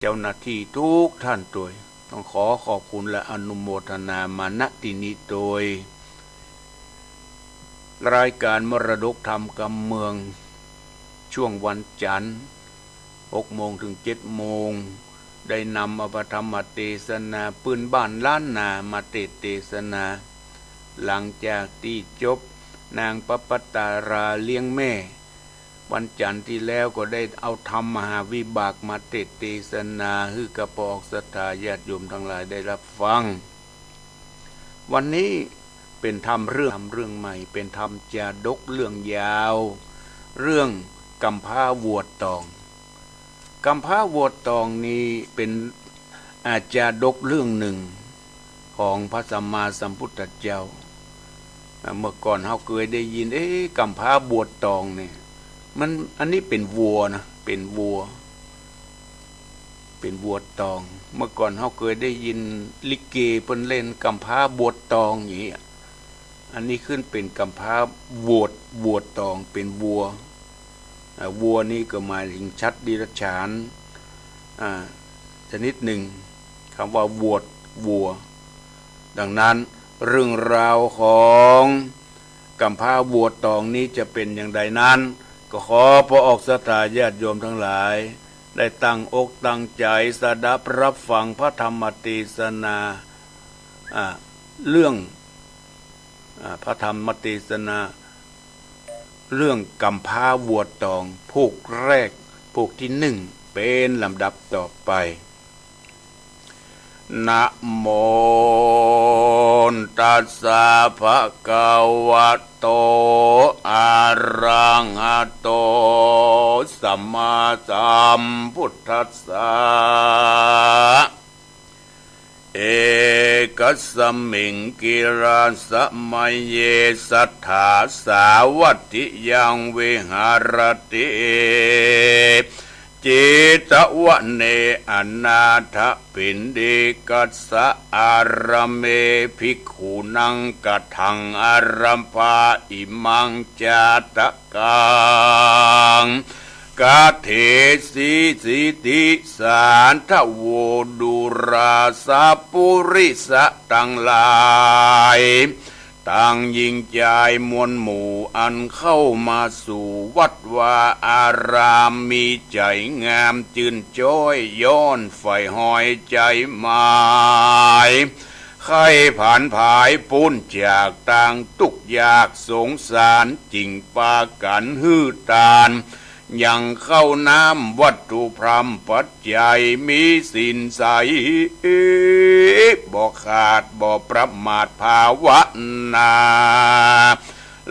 เจ้าหน้าที่ทุกท่านโดยต้องขอขอบคุณและอนุโมทนามาณที่นี้โดยรายการมรดกธรรมกำเมืองช่วงวันจันทร์6 โมงถึง 7 โมงได้นำอภิธรรมเทศนาปืนบ้านล้านนามาเทศนาหลังจากที่จบนางปปตาราเลี้ยงแม่วันจันทร์ที่แล้วก็ได้เอาธรรมมหาวิบากมาเทศนาให้กระปอกศรัทธาญาติโยมทั้งหลายได้รับฟังวันนี้เป็นธรรมเรื่องใหม่เป็นธรรมจาดกเรื่องยาวเรื่องกำพร้าวัวตองกำพร้าวัวตองนี้เป็นอาจาดกเรื่องหนึ่งของพระสัมมาสัมพุทธเจ้าเมื่อก่อนเราเคยได้ยินกำพร้าวัวตองเนี่ยมันอันนี้เป็นวัวนะเป็นวัวตองเมื่อก่อนเราเคยได้ยินลิเกเพิ่นเล่นกำพร้าวัวตองอย่างนี้อันนี้ขึ้นเป็นกำพร้าวัวตองเป็นวัวนี่ก็หมายถึงชัดดิรัจฉานชนิดหนึ่งคำว่าวัวดังนั้นเรื่องราวของกำพร้าวัวตองนี้จะเป็นอย่างไรนั้นก็ขอพระออกศรัทธาญาติโยมทั้งหลายได้ตั้งอกตั้งใจสดับรับฟังพระธรรมเทศนาเรื่องพระธรรมเทศนาเรื่องกำพร้าวัวตองพวกแรกพวกที่1เป็นลำดับต่อไปนะโมตัสสะภะคะวะโตอะระหะโตสัมมาสัมพุทธัสสะเกัสสมิงกิราสมัยเยสัทธาสาวัตถิยังวิหารติจิตวะเนอนาถปิณดิกัสสะอารเมภิกขุนังกัทังอารัมภาอิมังจาตกังกาเทสีสิติสานทโวดุราสาปุริสะตังหลายต่างยิ่งใจมวลหมู่อันเข้ามาสู่วัดวาอารามมีใจงามจื่นจ้อยย้อนไฟหอยใจหมายใครผ่านผายพ้นจากต่างทุกยากสงสารจริงปากันฮือตานยังเข้าน้ำวัตถุพรหมปัจจัยมีสินใสบ่ขาดบ่ประมาทภาวนา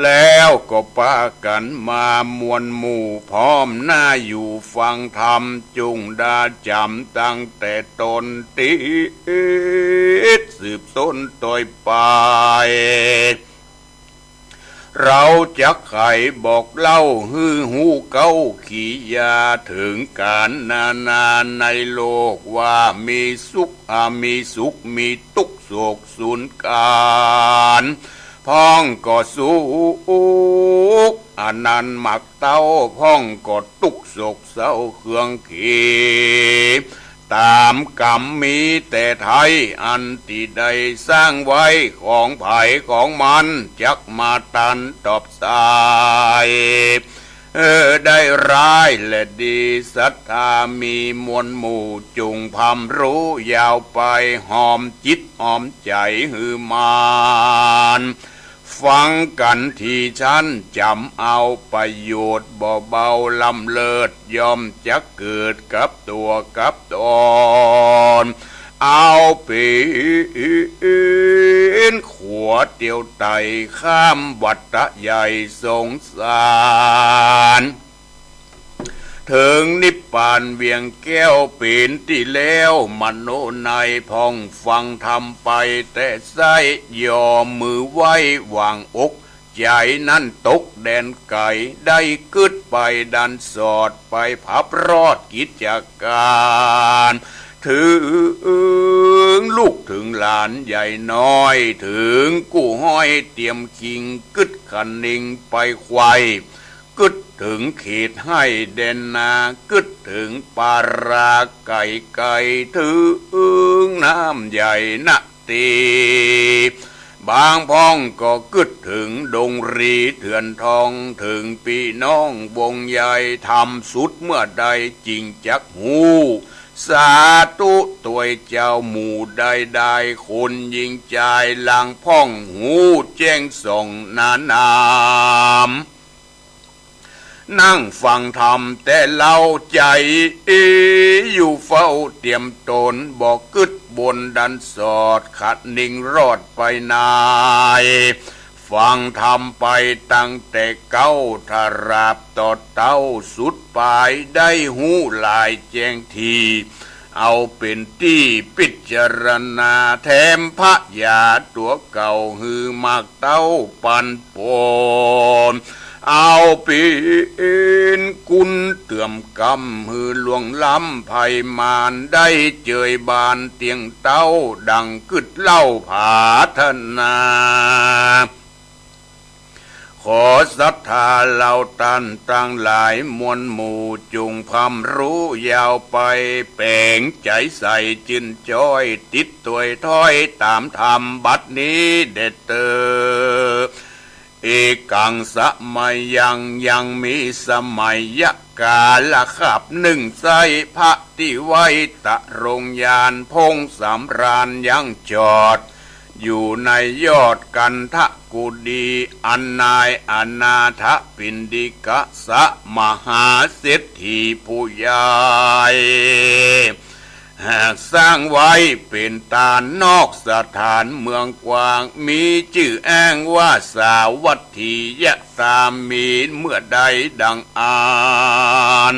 แล้วก็ปากันมามวลหมู่พร้อมหน้าอยู่ฟังธรรมจุงดาจำตั้งแต่ตนติดสืบต้นต่อยไปเราจะไขบอกเล่าฮือหูเก้าขียาถึงการนาในโลกว่ามีสุขมีทุกข์โศกสูญการพ้องก็สุขอนันต์หมักเต้าพ้องก็ทุกข์โศกเศร้าเครื่องขีตามกรรมมีแต่ไทยอันที่ได้สร้างไว้ของไผ่ของมันจักมาตันตอบสายได้ร้ายและดีศรัทธามีมวลหมู่จุงพำรู้ยาวไปหอมจิตหอมใจหือมานฟังกันที่ฉันจำเอาประโยชน์เบาๆลำเลิศย่อมจะเกิดกับตัวกับตนเอาปีนขวดเดียวไต่ข้ามวัฏใหญ่สงสารถึงนิพพานเวียงแก้วปีนที่แล้วมโนในพองฟังทำไปแต่ไส้ยอมมือไว้วางอกใจนั้นตกแดนไก่ได้กึดไปดันสอดไปพับรอดกิจการถึงลูกถึงหลานใหญ่น้อยถึงกู้ห้อยเตรียมคิงกึดขันนิงไปควายกึด ถึงขีดให้เด่นนากึดถึงปาราไก่ไก่ถึงน้ำใหญ่นะตีบางพ้องก็กึดถึงดงรีเถื่อนทองถึงพี่น้องวงใหญ่ทำสุดเมื่อใดจริงจักหูสาธุตัวเจ้าหมู่ใดๆคนยิงใจลางพ้องหูแจ้งส่องนานามนั่งฟังธรรมแต่เล่าใจอยู่เฝ้าเตรียมตนบอกกึดบนดันสอดขัดนิ่งรอดไปนายฟังธรรมไปตั้งแต่เก้าทาราบต่อเต้าสุดปลายได้หูลายแจ้งทีเอาเป็นที่พิจารณาแถมพระยาตัวเก่าฮือมากเต้าปันปนเอาปีนกุลเตื่อมกำฮือหลวงล้ำไพมานได้เจยบานเตียงเต้าดังกึดเล่าผาธนาขอศรัทธาเหล่าตันตั้งหลายมวลหมู่จุงพำรู้ยาวไปแปลงใจใส่จินจ้อยติดตัวถ้อยตามธรรมบัดนี้เด็ดเตอเอกังสมัยยังมีสมัยยะกาละขับหนึ่งใสพระที่ไว้ตะรงยานพงสำราญยังจอดอยู่ในยอดกันทะกุดีอันนายอนาถปินดิกะสะมหาเศรษฐีผู้ใหญ่หากสร้างไว้เป็นตานอกสถานเมืองกว้างมีชื่ออ้างว่าสาวัตถียะตามมีเมื่อใดดังอ่าน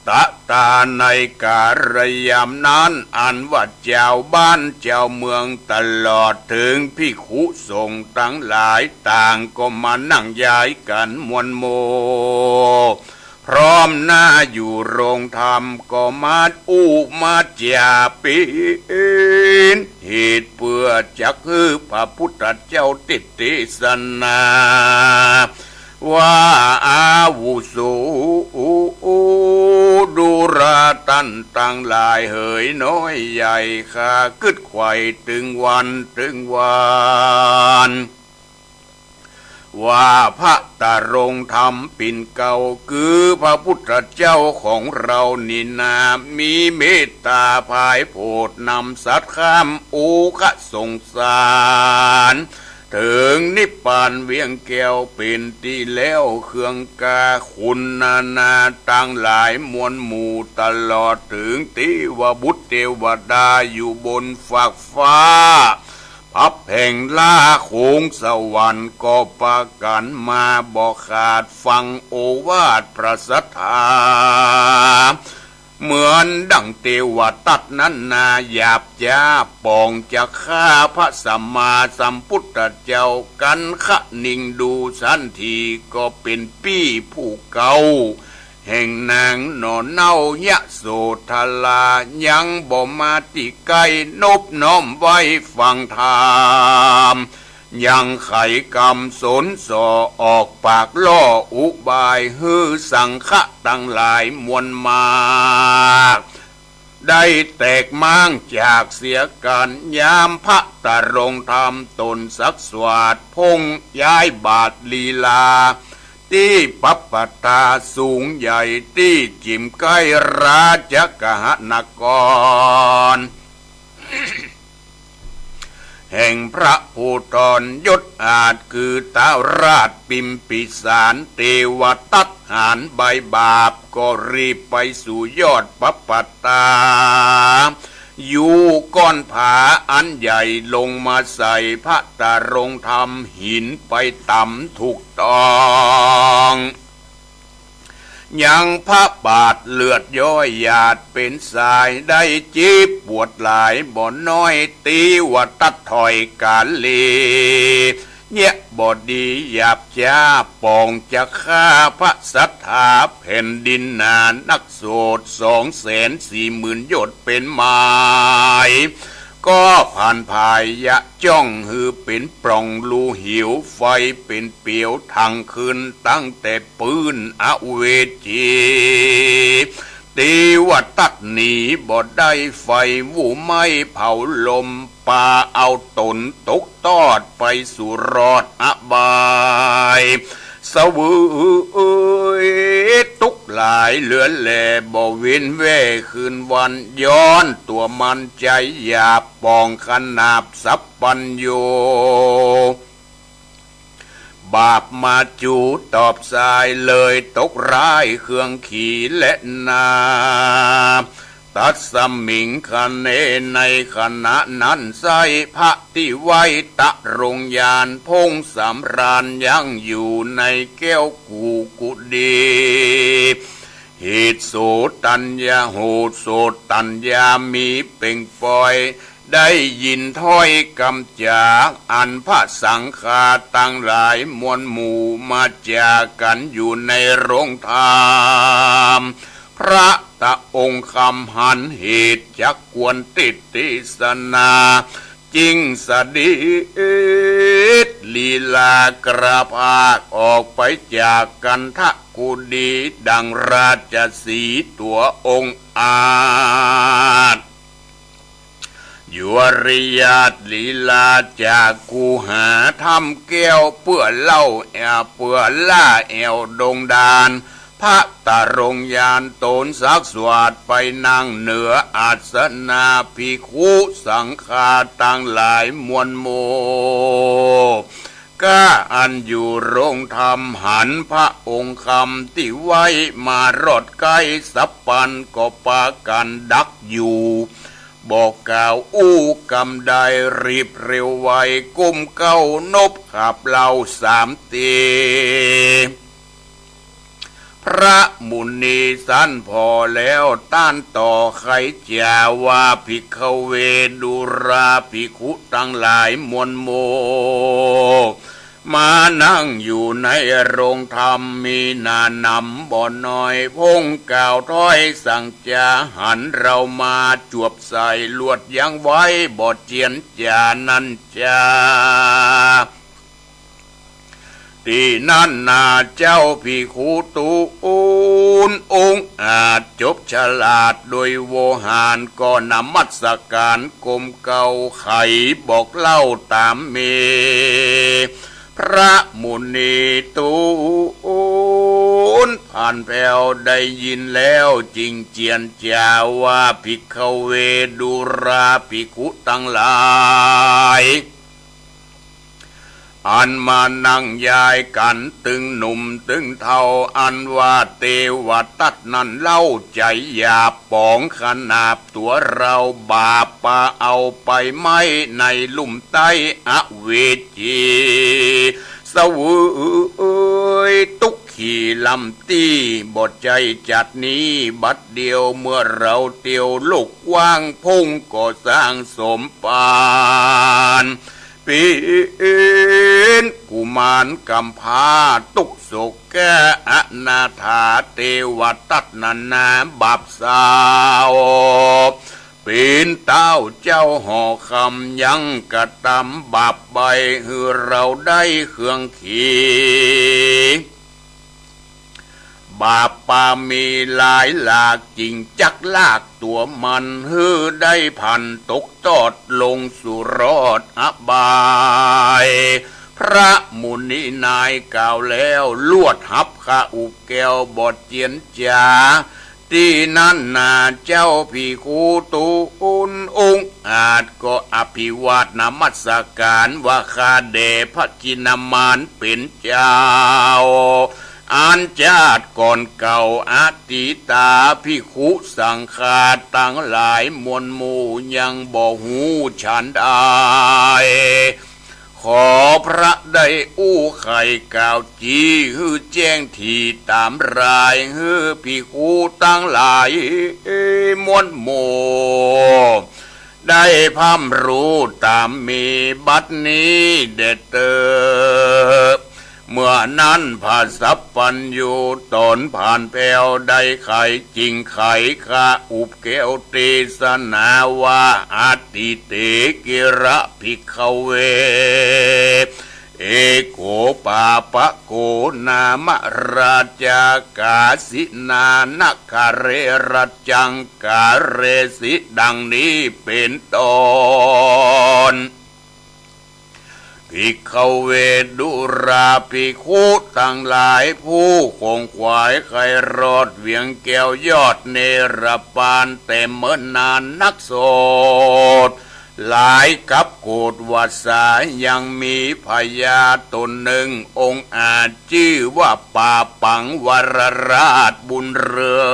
ตะตาในการยามนั้นอันว่าเจ้าบ้านเจ้าเมืองตลอดถึงภิกขุสงฆ์ทั้งหลายต่างก็มานั่งย้ายกันมวลโมพร้อมหน้าอยู่โรงธรรมก็มาอู้มาจาปีนเหตุเพื่อจักคือพระพุทธเจ้าติเทศนาว่าอาวุโสดูราตันตั้งหลายเหยน้อยใหญ่ข้ากึดไข่ถึงวันว่าพระตารงธรรมปิ่นเก่าคือพระพุทธเจ้าของเรานี่นามีเมตตาภายโพดนำสัตว์ข้ามโอคะสงสารถึงนิพพานเวียงแก้วเป็นที่แล้วเครื่องกาคุณนาตั้งหลายมวลหมู่ตลอดถึงติวบุตรเทวดาอยู่บนฟากฟ้าพับแห่งล่าโขงสวรรค์ก็ประกันมาบอกขาดฟังโอวาทพระสัทธาเหมือนดังเทวตัตนั้นนาหยาบจ้าปองจะฆ่าพระสัมมาสัมพุทธเจ้ากันขะนิ่งดูสันทีก็เป็นปี้ผู้เก่าแห่งนางนอนเน่ายะโสธรายังบ่มาติไกนบน้อมไว้ฟังธรรมยังไขกรรมสนสอออกปากล่ออุบายฮือสังฆะตั้งหลายมวลมากได้แตกม้างจากเสียกันยามพระตารงธรรมตนสักสวาดพงย้ายบาทลีลาที่ปัปปตาสูงใหญ่ที่จิมใกล้ราชกหนกร แห่งพระภูธรยศอาจคือตาราชปิมปิสารเทวตัตหารใบบาปก็รีบไปสู่ยอดปัปปตาอยู่ก้อนผาอันใหญ่ลงมาใส่พระตารงธรรมหินไปต่ำถูกต้องยังพระบาทเลือดย้อยหยาดเป็นสายได้จีบปวดหลายบ่อนน้อยตีว่าตัดถอยกาลีเนี่ยบ่ดีหยาบจ้าปองจะฆ่าพระสัทธาแผ่นดินนานักโสด240,000 โยชน์เป็นหมาย ก็ผ่านภายยะจ้องหือเป็นปล่องรูหิวไฟเป็นเปียวทางคืนตั้งแต่ปืนอเวจีตีว่าตัดหนีบ่ได้ไฟวูไม่เผาลมปาเอาตนตกตอดไปสู่รอดอบายสวืตุกหลายเหลือแหล่บ่เว้นแว่คืนวันย้อนตัวมันใจหยาบปองขนาบสับปัญโยบาปมาจูตอบสายเลยตกร้ายเครื่องขี่และนาตัดสมิงคะเนในขณะนั้นใส่พระที่ไว้ตะรงยานพงสำราญยังอยู่ในแก้วกูกุดีเหตุโสตัญญาโหดโสตัญญามีเป่งปอยได้ยินถ้อยกำจากอันพระสังฆาตั้งหลายมวลหมู่มาจากกันอยู่ในโรงธรรมพระตะองค์คำหันเหตุจักกวนติดติสนาจิงสดิดลีลากระพากออกไปจากกันทะกุดีดังราชสีตัวองค์อาจยวริยาตลีลาจากกูหาทำแก้วเปื่อเล่าแอเปื่อล่าแอวดงดานพระตะรงยานโตนสักสวดไปนั่งเหนืออาสนาภิกขุสังฆาตั้งหลายมวลโมก้าอันอยู่โรงธรรมหันพระองค์คำที่ไว้มารอดใกล้สับปันก็ปากันดักอยู่บอกกล่าวอู้กำได้รีบเร็วไวก้มเก้านบขับเหล่าสามตีพระมุนีสันพอแล้วต้านต่อใครจาว่าภิกขเวดุราภิกขุตั้งหลายมวลโมมานั่งอยู่ในโรงธรรมมีนานำบ่อน้อยพงกล่าวถ้อยสั่งจาหันเรามาจวบใส่ลวดยังไว้บ่เจียนจานันจาที่นั่นนาเจ้าภิกขุตูนองค์อาจจบฉลาดโดยโวหารก็นมัสการกรมเก่าไขบอกเล่าตามเมพระมุนีตูนผ่านแผ่วได้ยินแล้วจริงเจียนจาว่าภิกขเวดุราภิกขุตั้งหลายอันมานั่งยายกันตึงหนุ่มตึงเทาอันว่าเทวตัดนั้นเล่าใจหยาบปองขนาบตัวเราบาปปาเอาไปไม่ในลุ่มใต้อเวจีสวืตุกขี่ลำตีบทใจจัดนี้บัดเดียวเมื่อเราเตียวลูกว่างพงก็สร้างสมปานเป็นกุมารกำพร้าตุกโศกแก่อนาถาเทวตัดนานาบับสาวเป็นเต้าเจ้าห่อคำยังกระตำบาปใบให้เราได้เครื่องขี่บาปปามีหลายหลากจริงจักลากตัวมันฮือได้พันตกตอดลงสู่รอดอบายพระมุนีนายกล่าวแล้วลวดหับข้าอุแก้วบทเจียนจาที่นั่นนาเจ้าภิกขุตูนองค์อาจก็อภิวาทนมัสการว่าข้าเดพระกินามานเป็นเจ้าอันชาติก่อนเก่าอาติตาภิกขุสังฆาตั้งหลายมวลหมู่ยังบ่หูฉันได้ขอพระได้อู้ไข่กล่าวจีฮือแจ้งทีตามรายฮือภิกขุตั้งหลายมวลหมู่ได้พำรู้ตามมีบัดนี้เด็ดเตอ เมื่อนั้นผาสัพพัญญูตนผ่านแผ่วได้ไขจริงไขคาอุบแก้วเตสนาวาอาติเตกิระภิกขเวเอโกปาปะโกนามราชากาสินานักคาเรรัจจังกาเรสิดังนี้เป็นต้นภิกขเวดุราภิกขุทั้งหลายผู้คงขวายใครรอดเวียงแก้วยอดเนรปานแต่เมื่อนานนักโสดหลายกับโกฏวัสายังมีพญาตนหนึ่งองค์อาจชื่อว่าป่าปังวรราชบุญเรือ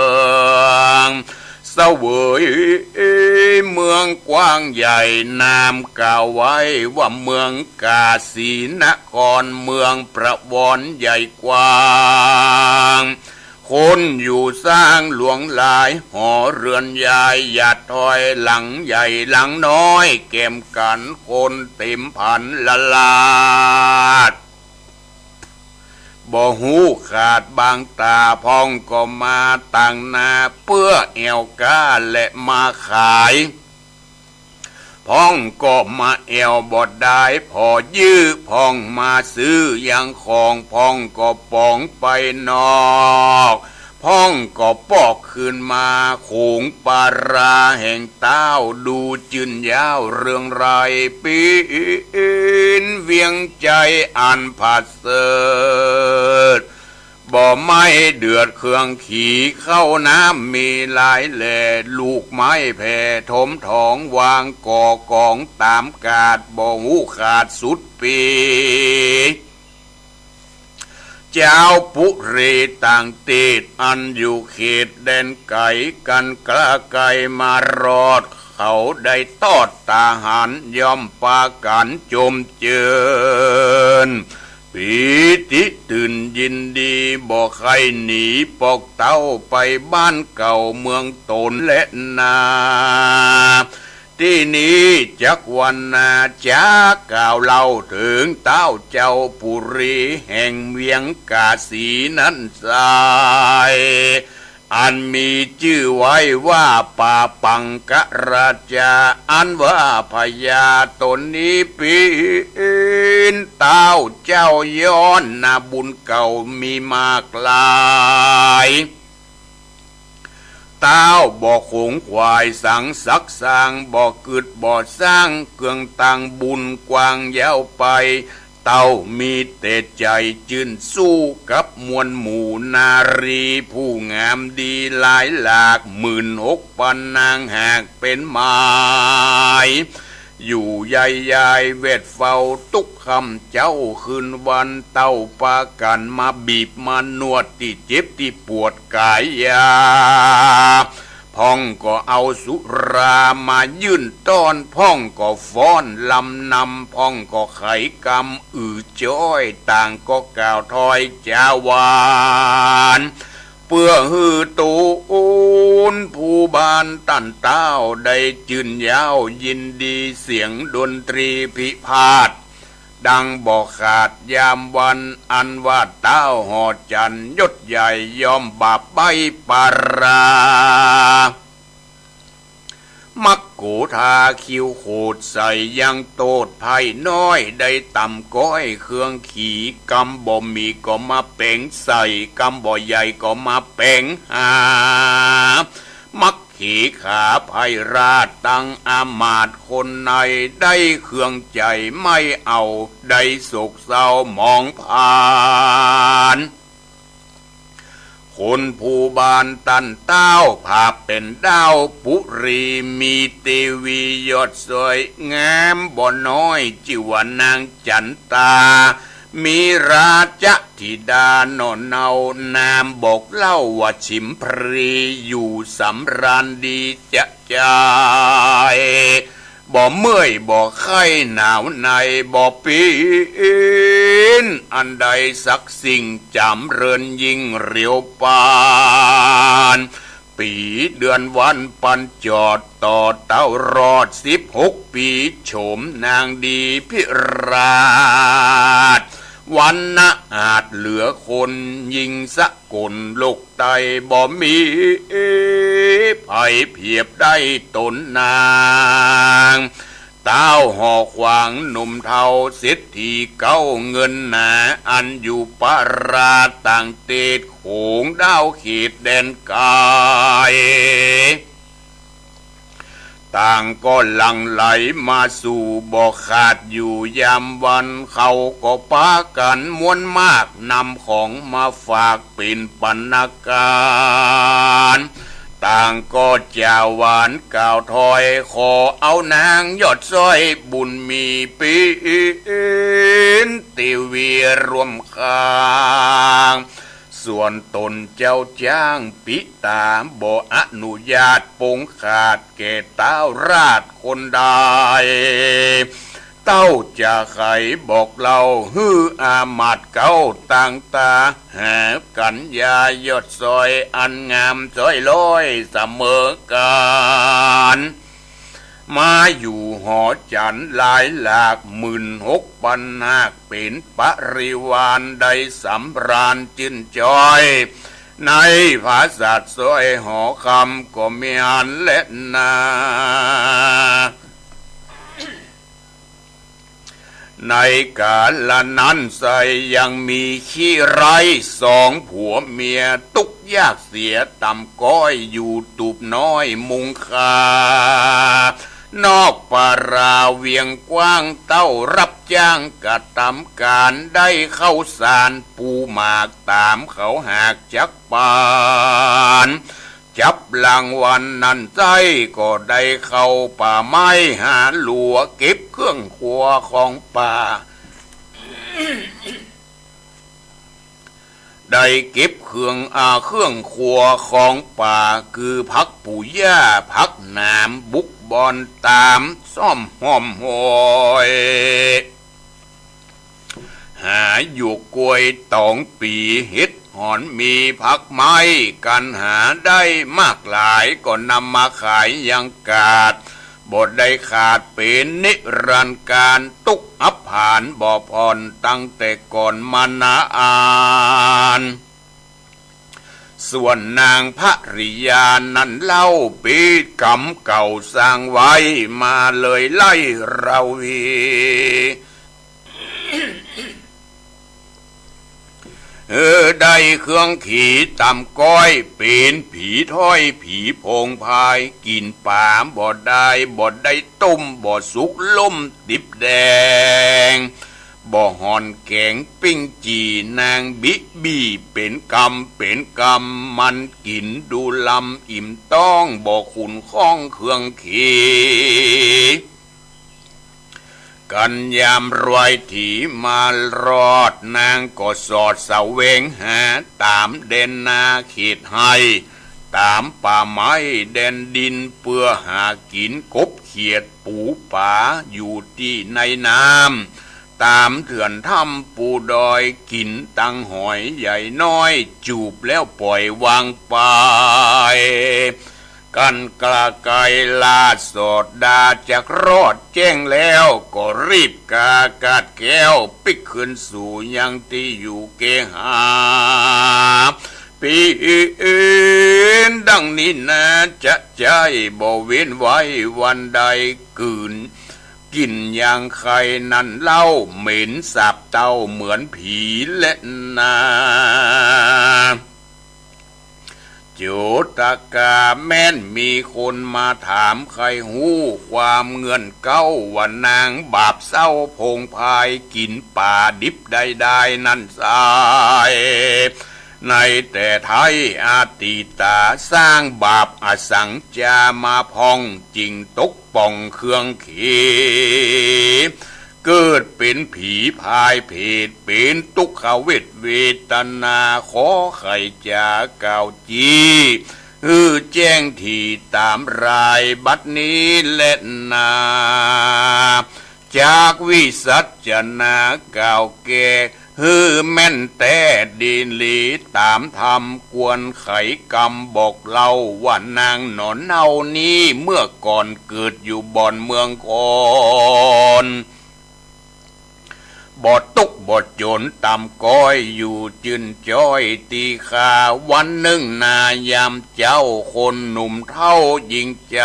งเสวยเมืองกว้างใหญ่นามกล่าวไว้ว่าเมืองกาสีนครเมืองประวรใหญ่กว้างคนอยู่สร้างหลวงหลายหอเรือนใหญ่หยาดถอยหลังใหญ่หลังน้อยเก็มกันคนเต็มพันละลาดบ่หูขาดบางตาพองก็มาต่างนาเพื่อเอวกาและมาขายพ่องก็มาเอวบดได้พอยื้อพ่องมาซื้อยังของพ่องก็ป่องไปนอกพ่องก็ปอกคืนมาโขงปาราแห่งเต้าดูจืนยาวเรื่องไรปีนเวียงใจอันผัดเสดบ่ไม่เดือดเครื่องขี่เข้าน้ำมีหลายแหล่ลูกไม้แผ่ถมท้องวางก่อกองตามกาดบ่หูขาดสุดปีเจ้าปุเรต่างเตดอันอยู่เขตแดนไก่กันกล้าไก่มารอดเขาได้ทอดตาหันย่อมปากันจมเจิญปีติตื่นยินดีบอกใครหนีปอกเต้าไปบ้านเก่าเมืองตนและนาที่นี้จักวันนาจากกล่าวเล่าถึงเต้าเจ้าปุรีแห่งเวียงกาสีนั้นสายอันมีชื่อไว้ว่าป่าปังกราชาอันว่าพญาตนนี้ปีนเต้าเจ้าย้อนนาบุญเก่ามีมากลายเต้าบ่คงควายสังสักสร้างบ่กึดบ่สร้างเกืองต่างบุญกว้างยาวไปเต้ามีแต่ใจจื่นสู้กับมวลหมู่นารีผู้งามดีหลายหลาก16,000นางหากเป็นไม้อยู่ใหญ่ๆเวทเฝ้าทุกคำเจ้าคืนวันเต้าปากันมาบีบมานวดที่เจ็บที่ปวดกายยาพ่องก็เอาสุรามายื่นต้อนพ่องก็ฟ้อนลำนำพ่องก็ไขกรรมจ้อยต่างก็กล่าวถอยจาวานเพื่อฮือตูนผู้บานตันเต้าได้จืนยาวยินดีเสียงดนตรีพิพาทดังบอกขาดยามวันอันว่าเต้าหอจันยศใหญ่ยอมบาปใบปารามักโกธาคิวโขดใส่ยังโตดไผ่น้อยได้ต่ำก้อยเครื่องขี่กำบ่มีก็มาเป่งใส่กำบ่ใหญ่ก็มาเป่งหามักขี่ขาไพราชตั้งอามาตย์คนในได้เครื่องใจไม่เอาได้โศกเศร้ามองผ่านคนผู้บานตันเต้าภาพเป็นดาวปุรีมีเทวียอดสวยงามบ่น้อยจิวานางจันตามีราชธิดานอนเนานามบอกเล่าว่าชิมพรีอยู่สำราญดีจะใจบ่เมื่อยบ่ไข้หนาวในบ่ปีนอันใดสักสิ่งจำเริญยิ่งเรียวปานปีเดือนวันปันจอดต่อเต้ารอด16 ปีโฉมนางดีพิราช วันนะอาจเหลือคนยิงสะกลโลกไตบ่มีไผเพียบได้ตนนางเต้าห่อขวางหนุ่มเทาเศรษฐีเก้าเงินหนาอันอยู่ปาราต่างเตดโขงดาวเขตแดนกายต่างก็หลั่งไหลมาสู่บ่ขาดอยู่ยามวันเขาก็ปากันมวนมากนำของมาฝากเป็นปัณการต่างก็จะหวานกล่าวถอยขอเอานางยอดสร้อยบุญมีปีนติวีรวมข้างส่วนตนเจ้าจ้างปิตาบ่อนุญาตปงขาดแก่เต้าราชคนใดเต้าจะไขบอกเราฮืออามาดเก้าต่างตาหากันยายอดซอยอันงามซอยลอยเสมอกันมาอยู่หอจันหลายหลาก16,000นาคเป็นปริวารได้สำราญจินจอยในภาษาซอยหอคำก็มีอันเล็ดนาในกาลนั้นใส่ยังมีขี้ไร2ผัวเมียตุกยากเสียต่ำก้อยอยู่ตูบน้อยมุงคานอกปาราเวียงกว้างเต้ารับจ้างกะทำการได้เข้าสารปูหมากตามเขาหากจักปานจับรางวัลนั่นใจก็ได้เข้าป่าไม้หาหลัวเก็บเครื่องครัวของป่า ได้เก็บเครื่องครัวของป่าคือพักปู่ย่าพักหนามบุกบอนตามซ่อมหอมหอยหาอยู่กล้วยตองปีเห็ดหอนมีพักไม้กันหาได้มากหลายก็นำมาขายยังกาดบทได้ขาดเป็นนิรันดร์การตุกอับผ่านบ่อพรตั้งแต่ก่อนมานาอ่านส่วนนางภริยานั้นเล่าปีกรรมเก่าสร้างไว้มาเลยไล่เราวีได้เครื่องขี่ตำก้อยเป็นผีถ้อยผีโพงพายกินป่าบ่ได้ต้มบ่สุกล่มดิบแดงบ่หอนแกงปิ้งจีนางบิบีเป็นกำมันกินดูลำอิ่มต้องบ่ขุนข้องเครื่องขี่กันยามรอยถีมารอดนางก็สอดเสาเวงหาตามเด่นนาขีดให้ตามป่าไม้แดนดินเพื่อหากินกบเขียดปูป่าอยู่ที่ในน้ำตามเถื่อนถ้ำปูดอยกินตังหอยใหญ่น้อยจูบแล้วปล่อยวางไปกันกระไกลาสดดาจากรอดแจ้งแล้วก็รีบกากาดแก้วปิกขึ้นสู่ยังที่อยู่เกหาปีดังนี้นะจะใจบ่เว้นไว้วันใดกืนกินอย่างใครนั่นเล่าเหม็นสาบเต้าเหมือนผีและนาโจตกาแม่นมีคนมาถามใครหูความเงื่อนเก้าว่านางบาปเศร้าพงพายกินป่าดิบใดๆนั่นสายในแต่ไทยอาติตาสร้างบาปอสังจามาพองจริงตกป่องเครื่องขีเกิดเป็นผีพายเพศเป็นทุกขเวทนาขอไข่จาก่าวจีแจ้งที่ตามรายบัดนี้และนาจากวิสัชนาก่าวแก่แม่นแต่ดินลีตามธรรมกวนไขกรรมบอกเล่าว่านางหนอนเน่านี้เมื่อก่อนเกิดอยู่บ่อนเมืองคอน บ่ตุกบ่จนตำก้อยอยู่จืนจ้อยตีขาวันหนึ่งนายามเจ้าคนหนุ่มเท่ายิงใจ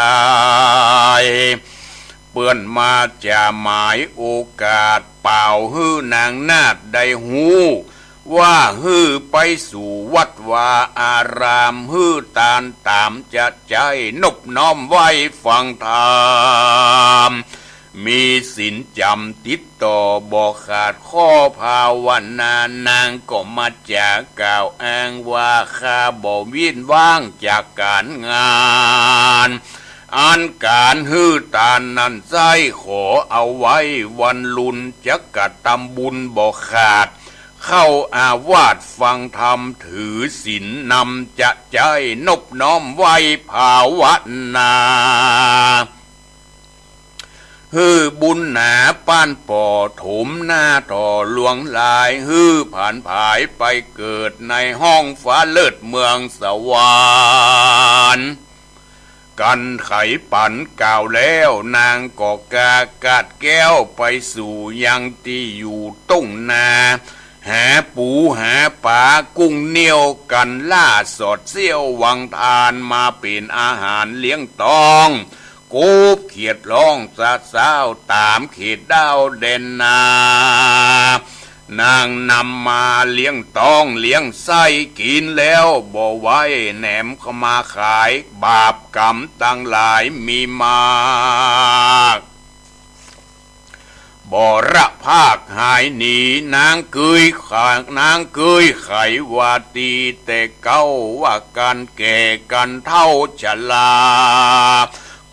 เปื้อนมาจะหมายโอกาสเป่าฮื้อนางนาดได้หูว่าฮื้อไปสู่วัดวาอารามฮื้อตานตามจะใจนบน้อมไว้ฟังธรรมมีศีลจำติดต่อบ่ขาดข้อภาวนานางก็มาจากกล่าวอ้างว่าข้าบ่วินว่างจากการงานอันการฮื้อตานนั้นใจขอเอาไว้วันลุนจะกัดตำบุญบ่ขาดเข้าอาวาสฟังธรรมถือศีลนำจะใจนบน้อมไว้ภาวนาฮื้อบุญหนาป้านป่อถมหน้าต่อหลวงลายฮื้อผ่านผายไปเกิดในห้องฟ้าเลิศเมืองสวรรค์กันไขปันกล่าวแล้วนางก็กากาดแก้วไปสู่ยังที่อยู่ตุ้งนาหาปูหาปลากุ้งเหนียวกันล่าสอดเสี้ยววังทานมาเป็นอาหารเลี้ยงตองกูบเขียดร้องสะเศร้าตามเขตดาวเด่นนานางนำมาเลี้ยงตองเลี้ยงไส้กินแล้วบ่ไว้แหนมเข้ามาขายบาปกรรมตั้งหลายมีมากบ่ระภาคหายหนีนางเกยไขวาตีแต่เก้าว่าการแก่กันเท่าชรา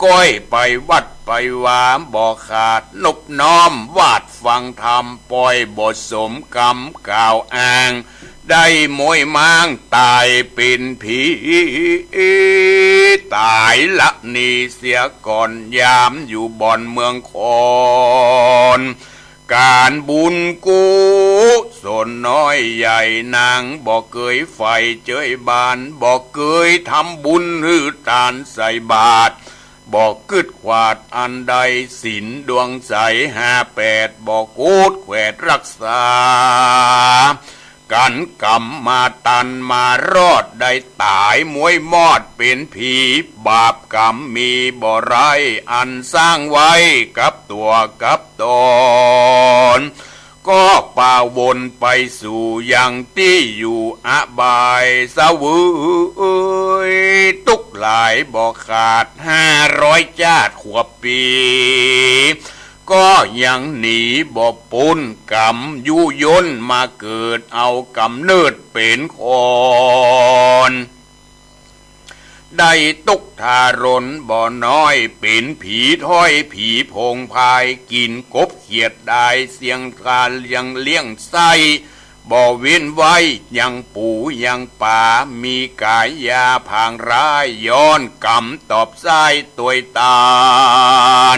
ก้อยไปวัดไปวามบ่ขาดนบน้อมวาดฟังธรรมปล่อยบ่สมกรรมกล่าวอ้างได้มวยม้างตายเป็นผีตายละนี่เสียก่อนยามอยู่บ่อนเมืองคอนการบุญกุศลน้อยใหญ่นางบ่เคยไฟเจยบานบ่เคยทำบุญหรือทานใส่บาตรบอกกึดขวาดอันใดศีลดวงใส58บอกกูดแขวดรักษากันกรรมมาตันมารอดได้ตายมวยมอดเป็นผีบาปกรรมมีบ่ไรอันสร้างไว้กับตัวกับตนก็ป่าวนไปสู่ยังที่อยู่อบายสวุยตุกหลายบ่ขาด500จาดขวบปีก็ยังหนีบ่ปุ้นกรรมยุยนมาเกิดเอากำเนิดเป็นคนได้ตุกทารนบ่อน้อยเป็นผีถ้อยผีพงพายกินกบเขียดได้เสียงการยังเลี้ยงไส้บ่เว้นไว้ยังปูยังป่ามีกายยาพางร้ายย้อนกรรมตอบไส้ตัวตา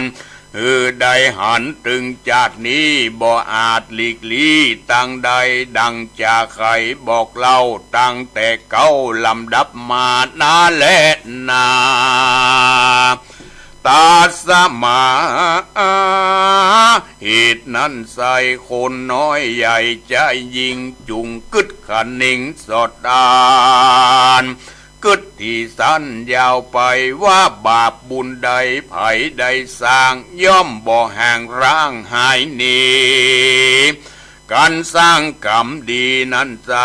ลได้หันตึงจากนี้บ่อาจหลีกลี่ตั้งใดดังจากใครบอกเล่าตั้งแต่เก้าลำดับมานาและนาตาสมาเหตุนั้นใส่คนน้อยใหญ่ใจยิงจุงกึดขันนิงสอดดานกึดที่สั้นยาวไปว่าบาปบุญใดไผใดสร้างย่อมบ่ห่างร่างหายหนีการสร้างกรรมดีนั้นใจ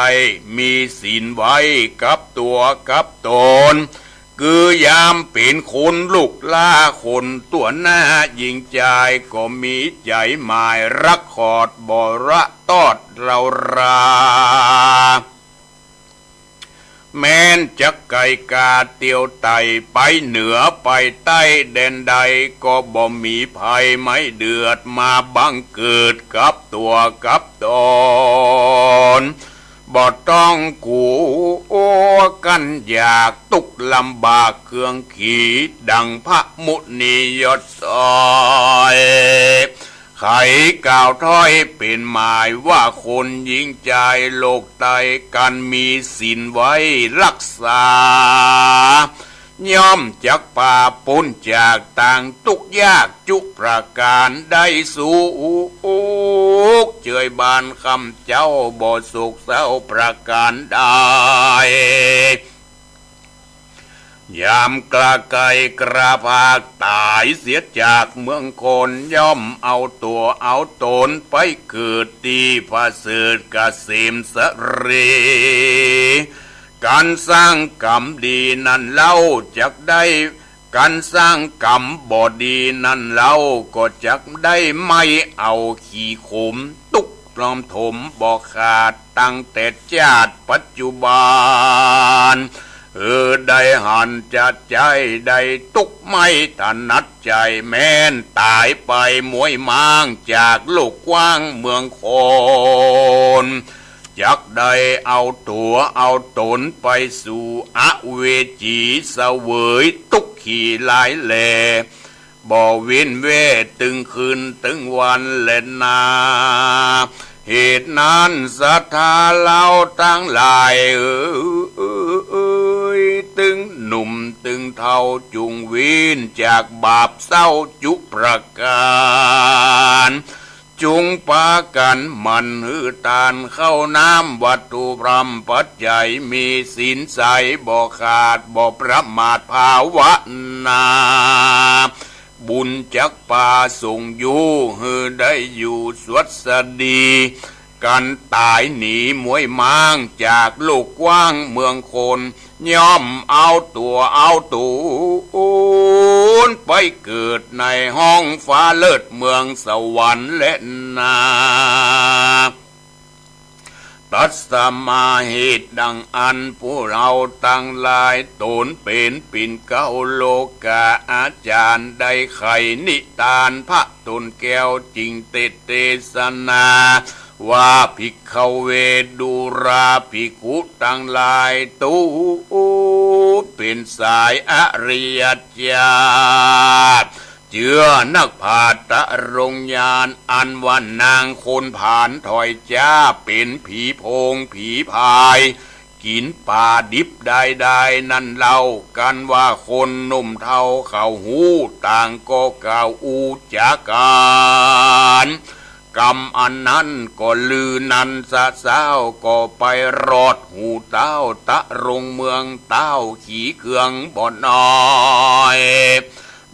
มีศีลไว้กับตัวกับตนคือยามเป็นคนลูกล่าคนตัวหน้ายิงใจก็มีใจหมายรักขอดบ่ระตอดเราราแม้นจะไก่กาเตียวไตไปเหนือไปใต้แดนใดก็บ่มีภัยไม่เดือดมาบังเกิดกับตัวกับตนบ่ต้องกูกันอยากตุกลำบากเครื่องขีดังพระมุนียศซอยไขกล่าวถ้อยเป็นหมายว่าคนยิงใจโลกไตกันมีศีลไว้รักษา ย่อมจักป่าปนจากต่างทุกยากจุกประการได้สู่เจยบานคำเจ้าบ่สุขเศร้าประการได้ยามกระไกกระพากตายเสียจากเมืองคนย่อมเอาตัวเอาตนไปเกิดที่พระเสริฐเกษมสรีการสร้างกรรมดีนั้นเล่าจักได้การสร้างกรรมบ่ดีนั้นเล่าก็จักได้ไม่เอาขี้ขมตุกตรอมถมบ่ขาดตั้งแต่ชาติปัจจุบันได้หันจัดใจได้ตุกไม่ถนัดใจแม้นตายไปมวยมางจากโลกกว้างเมืองคนจักได้เอาตัวเอาตนไปสู่อเวจีเสวยตุกขี่ลายแหล่บ่เว้นเวตึงคืนตึงวันเล่นนาเหตุนั้นศรัทธาเราทั้งหลายตึงหนุ่มตึงเท่าจุงวินจากบาปเศร้าจุประการจุงปากันมันตานเข้าน้ำวัตถุพรำปัจจัยมีศีลใสบ่ขาดบ่ประมาทภาวนาบุญจักป่าส่งอยู่ได้อยู่สวัสดีกันตายหนีมวยมางจากโลกกว้างเมืองคนย่อมเอาตัวเอาตูนไปเกิดในห้องฟ้าเลิศเมืองสวรรค์และนาตัสมาเหตุดังอันผู้เราตั้งหลายตนเป็นปิ่นเก้าโลกาอาจารย์ได้ไขนิทานพระตนแก้วจริงเทศนาว่าภิกขเวดุราภิกขุตั้งหลายตูเป็นสายอริยเจ้าเจือนักผาตะรงญาณอันว่านางคนผ่านถอยจ้าเป็นผีโพงผีพายกินป่าดิบได้นั่นเล่ากันว่าคนหนุ่มเท่าเขาหูต่างก็กล่าวอูจาการกรรมอันนั้นก็ลือนันสะเศร้าก็ไปรอดหูเต้าตะรงเมืองเต้าขี่เครื่องบ่อนน้อย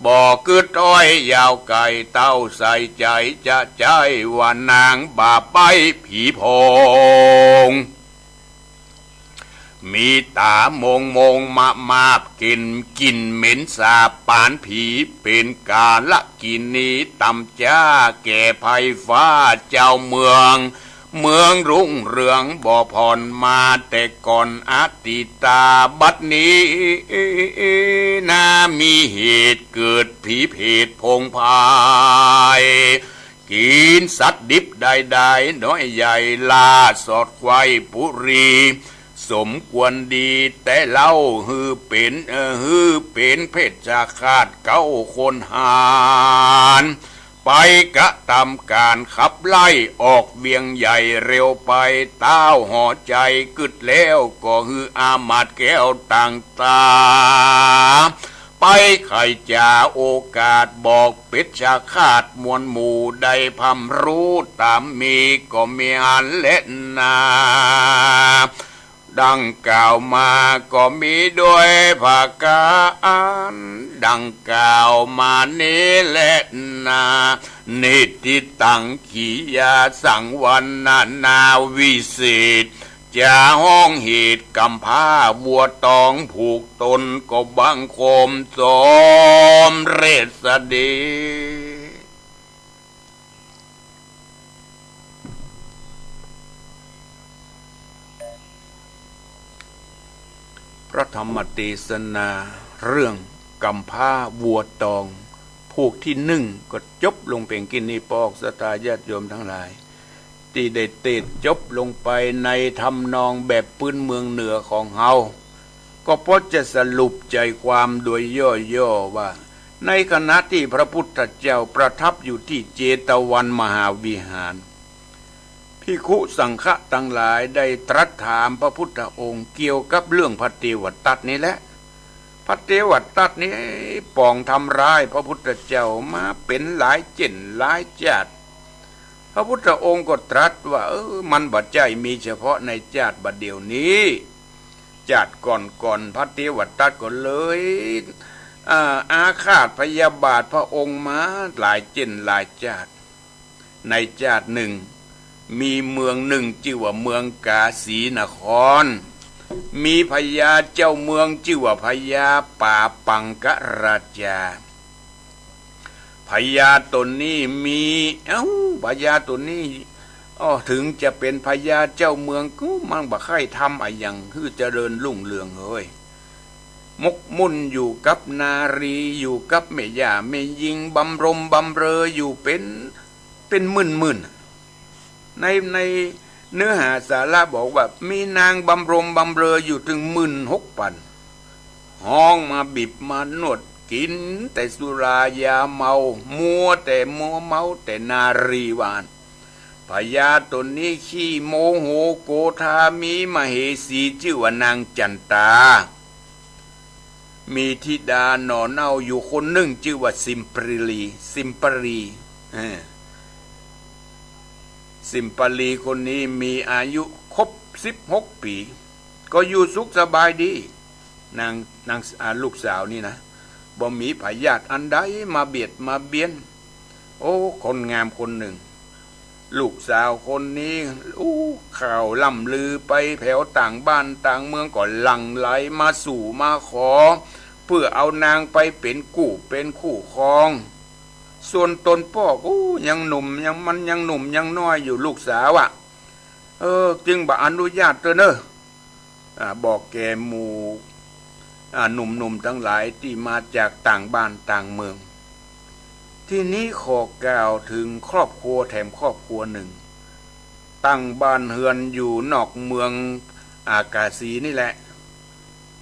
บ่อกึดอ้อยยาวไก่เต้าใส่ใจจะใจว่านางบาปไปผีโพงมีตามงมาบกินเหม็นสาบปานผีเป็นกาละกินนี้ตำจ้าแก่ภัยฟ้าเจ้าเมืองรุ่งเรืองบ่ผ่อนมาแต่ก่อนอติตาบัดนี้น่ามีเหตุเกิดผีเพศพงพายกินสัตว์ดิบได้น้อยใหญ่ลาสอดควายปุรีสมควรดีแต่เล่าเป็นเพชฌฆาตเก้าคนหานไปกะทำการขับไล่ออกเวียงใหญ่เร็วไปเต้าห่อใจกึดแล้วก็อามาตแก้วต่างตาไปไข่จ่าโอกาสบอกเป็ดชาคาดมวลหมู่ได้พำรู้ตามมีก็มีอันเล่นนาดังกล่าวมาก็มีด้วยภาการดังกล่าวมานี้แหละนานิติตังขียาสังวันนาวิเศษจะห้องเหตุกำพร้าบัวตองผูกตนก็บังคมสมเรศดีพระธรรมเทศนาเรื่องกำพร้าวัวตองผูกที่หนึ่งก็จบลงเพียงกินนี้ปอกสตาญาติโยมทั้งหลายที่ได้เตดจบลงไปในทำนองแบบพื้นเมืองเหนือของเฮาก็พอจะสรุปใจความโดยย่อๆว่าในขณะที่พระพุทธเจ้าประทับอยู่ที่เจตวันมหาวิหารภิกขุสังฆะทั้งหลายได้ตรัสถามพระพุทธองค์เกี่ยวกับเรื่องพระเทวทัตนี่แหละ พระเทวทัตนี้ปองทำร้ายพระพุทธเจ้ามาเป็นหลายเจ็นหลายชาติพระพุทธองค์ก็ตรัสว่ามันบัดใจมีเฉพาะในชาติบัดเดียวนี้ชาติก่อนพระเทวทัตก็เลยอาฆาตพยาบาทพระองค์มาหลายเจ็นหลายชาติในชาติหนึ่งมีเมืองหนึ่งชื่อว่าเมืองกาสีนครมีพญาเจ้าเมืองชื่อว่าพญาป่าปังกราชาพญาตนนี้มีพญาตนนี้ถึงจะเป็นพญาเจ้าเมืองก็มันบ่ค่อยทำอะไรอย่างคือเจริญรุ่งเรืองเฮ้ยมกมุ่นอยู่กับนารีอยู่กับแม่ย่าแม่ยิงบำรมบำเรออยู่เป็นหมื่นในเนื้อหาสาระบอกว่ามีนางบำรมบำเรออยู่ถึง16,000ห้องมาบิบมานวดกินแต่สุรายาเมามัวเมาแต่นารีวานพญาตนนี้ขี้โมโหโกธามีมเหสีชื่อว่านางจันตามีธิดาหน่อเน่าอยู่คนหนึ่งชื่อว่าซิมปรีคนนี้มีอายุครบ16 ปีก็อยู่สุขสบายดีนางลูกสาวนี่นะบ่มีพยาธิอันใดมาเบียดมาเบียนคนงามคนหนึ่งลูกสาวคนนี้ข่าวล่ำลือไปแผ่วต่างบ้านต่างเมืองก็หลั่งไหลมาสู่มาขอเพื่อเอานางไปเป็นคู่ครองส่วนตนพ่อยังหนุ่มยังน้อยอยู่ลูกสาวจึงบ่อนุญาตเถอะเนอะบอกแกหมู่หนุ่มทั้งหลายที่มาจากต่างบ้านต่างเมืองที่นี้ขอกล่าวถึงครอบครัวแถมครอบครัวหนึ่งตั้งบ้านเฮือนอยู่นอกเมืองอากาศีนี่แหละ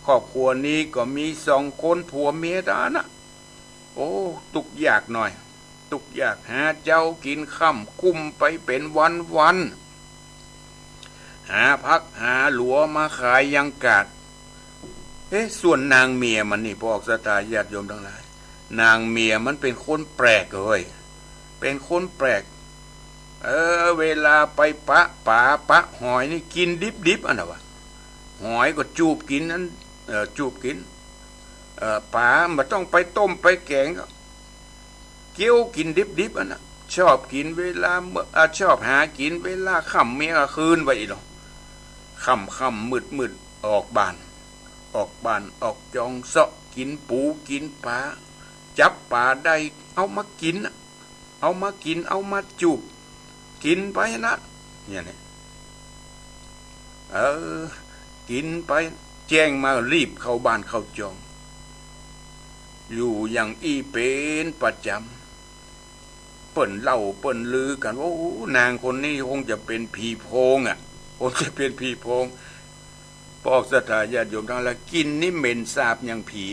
ครอบครัวนี้ก็มี2 คนผัวเมียนะตุกยากหน่อยตุกยากหาเจ้ากินค่ำคุ้มไปเป็นวันหาพักหาหลัวมาขายยังกาดส่วนนางเมียมันนี่พอกศรัทธาญาติโยมทั้งหลายนางเมียมันเป็นคนแปลกเลยเป็นคนแปลกเวลาไปปะหอยนี่กินดิบอันน่ะวะหอยก็จูบกินนั้นจูบกินปลามันต้องไปต้มไปแกงเกี๊ยวกินดิบอันน่ะชอบกินเวลาชอบหากินเวลาค่ำเมียคืนไว้หรอค่ำมืดออกบ้านออกจองเสาะกินปูกินปลาจับปลาได้เอามากินเอามาจูบกินไปนะเนี่ยกินไปแจ้งมารีบเข้าบ้านเข้าจองอยู่อย่างเป็นประจำเปิ้นเล่าเปิ้นลือกันว่านางคนนี้คงจะเป็นผีโพงคงจะเป็นผีโพงพอกศรัทธาญาติโยมทั้งหลายกินนี่เหม็นสาบอย่างผี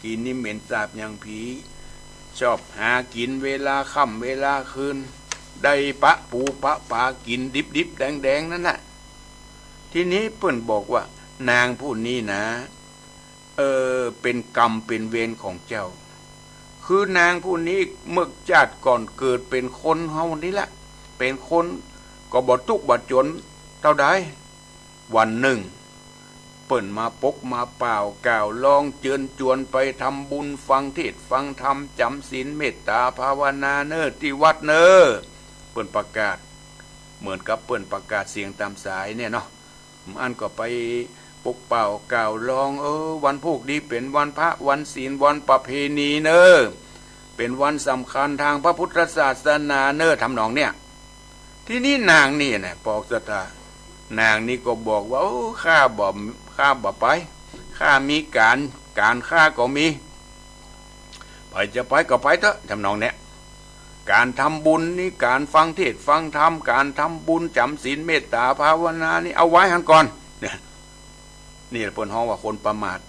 กินนี่เหม็นสาบอย่างผีชอบหากินเวลาค่ำเวลาคืนได้ปะปูปะปลากินดิบแดงนั่นแหละทีนี้เปิ้นบอกว่านางผู้นี้นะเป็นกรรมเป็นเวรของเจ้าคือนางผู้นี้เมื่อชาติก่อนเกิดเป็นคนเฮานี่แหละเป็นคนก็บ่ทุกข์บ่จนเท่าใดวันหนึ่งเปิ่นมาปกมาเปล่ากล่าวลองเจือนจวนไปทำบุญฟังเทศฟังธรรมจำศีลเมตตาภาวนาเนอที่วัดเนอเปิ่นประกาศเหมือนกับเปิ่นประกาศเสียงตามสายเนี่ยเนาะอันก็ไปปกเป่ากล่าวลองวันพวกนี้เป็นวันพระวันศีลวันประเพณีเนอเป็นวันสำคัญทางพระพุทธศาสนาเนอทำนองเนี่ยที่นี่นางนี่เนี่ยปอกศรัทธานางนี่ก็บอกว่าข้าบ่ไปข้ามีการข้าก็มีไปจะไปก็ไปเถอะทำนองเนี้ยการทำบุญนี่การฟังเทศฟังธรรมการทำบุญจำศีลเมตตาภาวนานี่เอาไว้หันก่อนเนี่ยนี่เปิ้นฮ้องว่าคนประมาท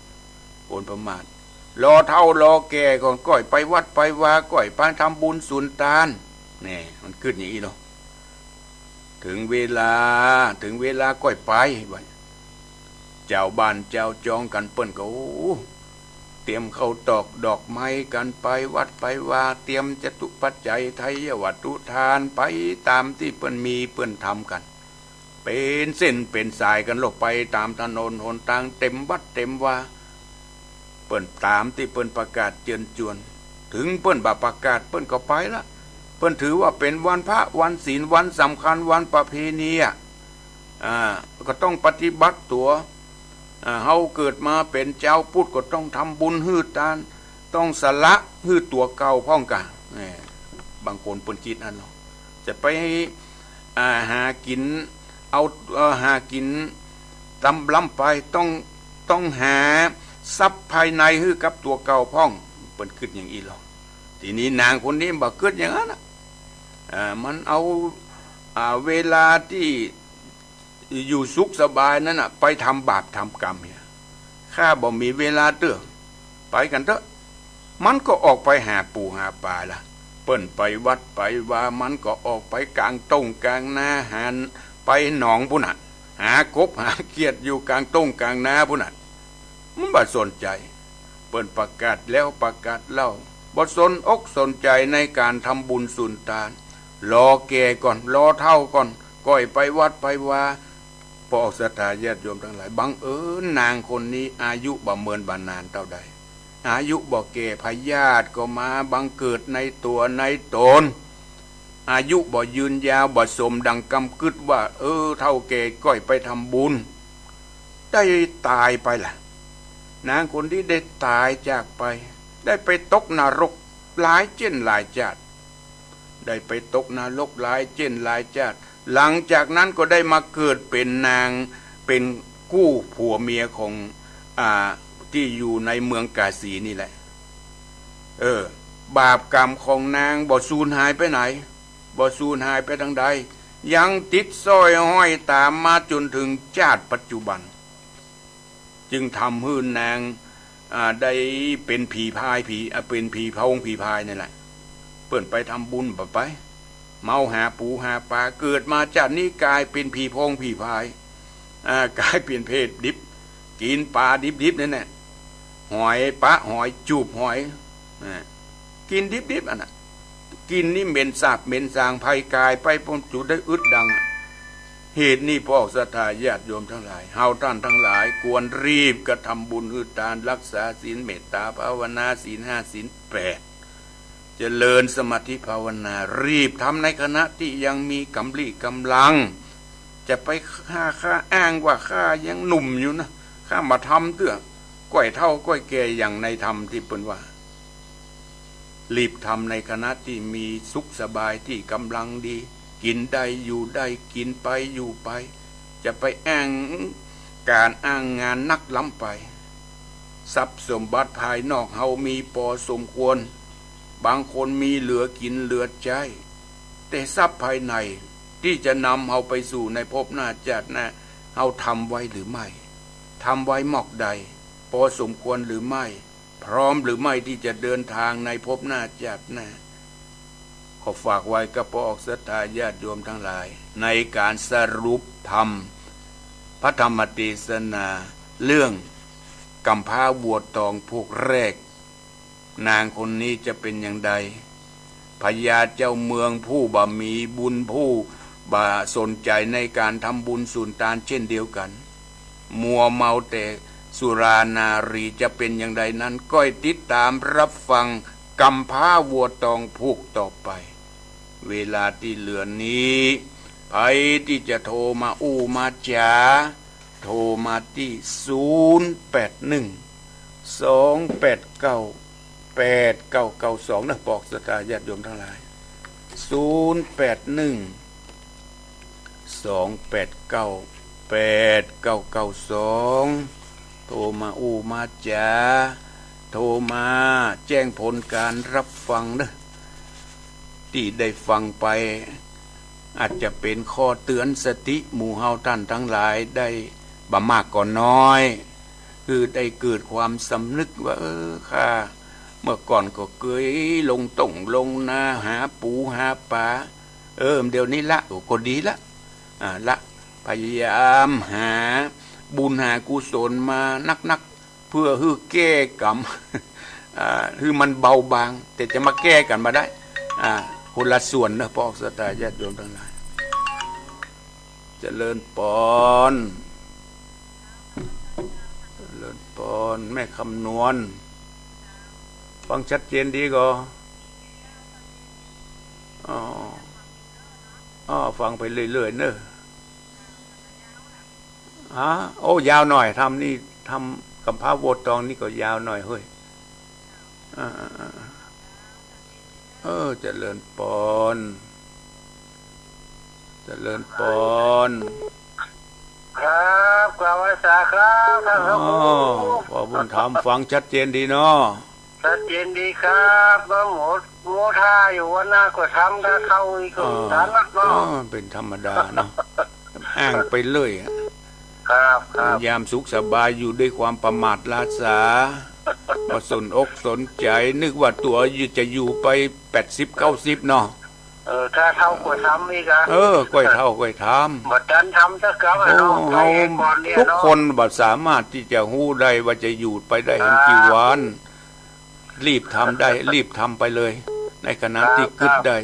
รอเท่ารอแก่ก่อนก้อยไปวัดไปวาก้อยไปทำบุญสุนทานนี่มันขึ้นอย่างนี้เนาะถึงเวลาก้อยไปเจ้าบ้านเจ้าจองกันเปิ้นก็ เตรียมเข้าตอกดอกไม้กันไปวัดไปว่าเตรียมจตุปัจจัยไทยวัตถุทานไปตามที่เปิ้นมีเปิ้นทำกันเป็นเส้นเป็นสายกันลงไปตามถนนหนทางเต็มวัดเต็มว่าเปิ้นตามที่เปิ้นประกาศเชิญชวนถึงเปิ้นบ่ประกาศเปิ้นก็ไปละเปิ้นถือว่าเป็นวันพระวันศีลวันสำคัญวันประเพณีก็ต้องปฏิบัติตัวเฮาเกิดมาเป็นเจ้าพุทธก็ต้องทำบุญฮืดทานต้องสละฮืดตัวเก่าพ้องกันบางคนเปิ้นคิดอันเนาะจะไปหากินเอาหากินตำล้ำไปต้องหาทรัพย์ภายในฮือกับตัวเก่าพ้องเปิ้นคิดอย่างอีหรอทีนี้นางคนนี้บ่คิดอย่างนั้นมันเอาเวลาที่อยู่สุขสบายนั่นไปทำบาปทำกรรมเนี่ยข้าบ่มีเวลาเตื้อไปกันเถอะมันก็ออกไปหาปูหาปลาล่ะเปิ้นไปวัดไปว่ามันก็ออกไปกลางต้งกลางนาหาไปหนองพุ่นน่ะหากบหาเกียดอยู่กลางต้งกลางนาพุ่นน่ะมันบ่สนใจเปิ้นประกาศแล้วประกาศเล่าบ่สนอกสนใจในการทำบุญสุนทานรอแก่ก่อนรอเท่าก่อนก้อยไปวัดไปว่าพอศรัทธาญาติโยมทั้งหลายบังเอิญนางคนนี้อายุบ่เมินบานานเท่าใดอายุบ่แก่พยาธิก็มาบังเกิดในตัวในตนอายุบ่ยืนยาวบ่สมดังกำกึดว่าเท่าแก่ก้อยไปทำบุญได้ตายไปล่ะนางคนที่ได้ตายจากไปได้ไปตกนรกหลายเจนหลายชาติได้ไปตกนรกหลายเจนหลายชาติหลังจากนั้นก็ได้มาเกิดเป็นนางเป็นกู้ผัวเมียของที่อยู่ในเมืองกาสีนี่แหละบาปกรรมของนางบ่สูญหายไปไหนบ่สูญหายไปทางใดยังติดสร้อยห้อยตามมาจนถึงชาติปัจจุบันจึงทำให้นางได้เป็นผีพายเป็นผีพงผีพายนี่แหละเปิ่นไปทำบุญไปเมาหาปูหาปลาเกิดมาจากนี้กลายเป็นผีพงผีพายกลายเป็นเพศดิบกินปลาดิบนั่นแหละหอยปลาหอยจูบหอยกินดิบอันน่ะกินนี่เหม็นสาบเหม็นสางภัยกายไปปนจุดได้อึดดังเหตุนี้พ่อศรัทธาญาติโยมทั้งหลายเฮาท่านทั้งหลายควรรีบกระทำบุญฮือทานรักษาศีลเมตตาภาวนาศีล5ศีล8เจริญสมาธิภาวนารีบทำในขณะที่ยังมีกำลังจะไปข้าอ้างว่าข้ายังหนุ่มอยู่นะข้ามาทำเตื้อก้อยเท่าก้อยแก่อย่างในธรรมที่เปิ้นว่ารีบทำในขณะที่มีสุขสบายที่กำลังดีกินได้อยู่ได้กินไปอยู่ไปจะไปอ้างการอ้างงานนักล้ำไปทรัพย์สมบัติภายนอกเฮามีพอสมควรบางคนมีเหลือกินเหลือใจแต่ทรัพย์ภายในที่จะนำเฮาไปสู่ในภพหน้าชาติหน้าเฮาทำไว้หรือไม่ทำไว้หมอกใดพอสมควรหรือไม่พร้อมหรือไม่ที่จะเดินทางในภพหน้าชาติหน้าขอฝากไว้กับพระศรัทธาญาติโยมทั้งหลายในการสรุปธรรมพระธรรมเทศนาเรื่องกำพร้าวัวตองพวกแรกนางคนนี้จะเป็นอย่างใดพญาเจ้าเมืองผู้บ่มีบุญผู้บ่สนใจในการทำบุญสุนทานเช่นเดียวกันมัวเมาแต่สุรานารีจะเป็นอย่างใดนั้นก็ติดตามรับฟังกำพร้าวัวตองผูกต่อไปเวลาที่เหลือนี้ใครที่จะโทรมามาจ๋าโทรมาที่0812898992นะบอกศรัทธาญาติโยมทั้งหลาย0812898992โทรมามาจ๋าโทรมาแจ้งผลการรับฟังนะที่ได้ฟังไปอาจจะเป็นข้อเตือนสติหมู่เฮาท่านทั้งหลายได้บ่มากก็น้อยคือได้เกิดความสำนึกว่าข้าเมื่อก่อนก็เคยลงต่งลงนาหาปูหาปลาเดี๋ยวนี้ละก็ดีละพยายามหาบุญหากุศลมานัก เพื่อให้แก้กรรมคือมันเบาบางแต่จะมาแก้กันมาได้คนละส่วนนะพ่อสตาญาติโยมทั้งหลายเจริญปอนเจริญปอนแม่คำนวณฟังชัดเจนดีก็ฟังไปเรื่อยๆเนอะโอ้ยาวหน่อยทำนี่ทำกับพระโวตองนี่ก็ยาวหน่อยเฮ้ยเจริญปอนเจริญปอนครับกล่าวว่าสาครับท่านพระครูพ่อบุญธรรมฟังชัดเจนดีเนาะชัดเจนดีครับก็หมดโมท่าอยู่วันหน้าก็ทำถ้าเข้าอีกก็ฐานนักเนาะเป็นธรรมดาเนาะอ้างไปเลยครับยามสุขสบายอยู่ด้วยความประมาทลาสาก็สนอกสนใจนึกว่าตัวจะอยู่ไป80-90เนาะถ้าเท่าก็ทำอีกก้อยเท่าก้อยทำบัดนั้นทำสักครั้งทุกคนบัดสามารถที่จะหู้ได้ว่าจะอยู่ไปได้เห็นกี่วันรีบทำได้รีบทำไปเลยในขณะที่กึดได้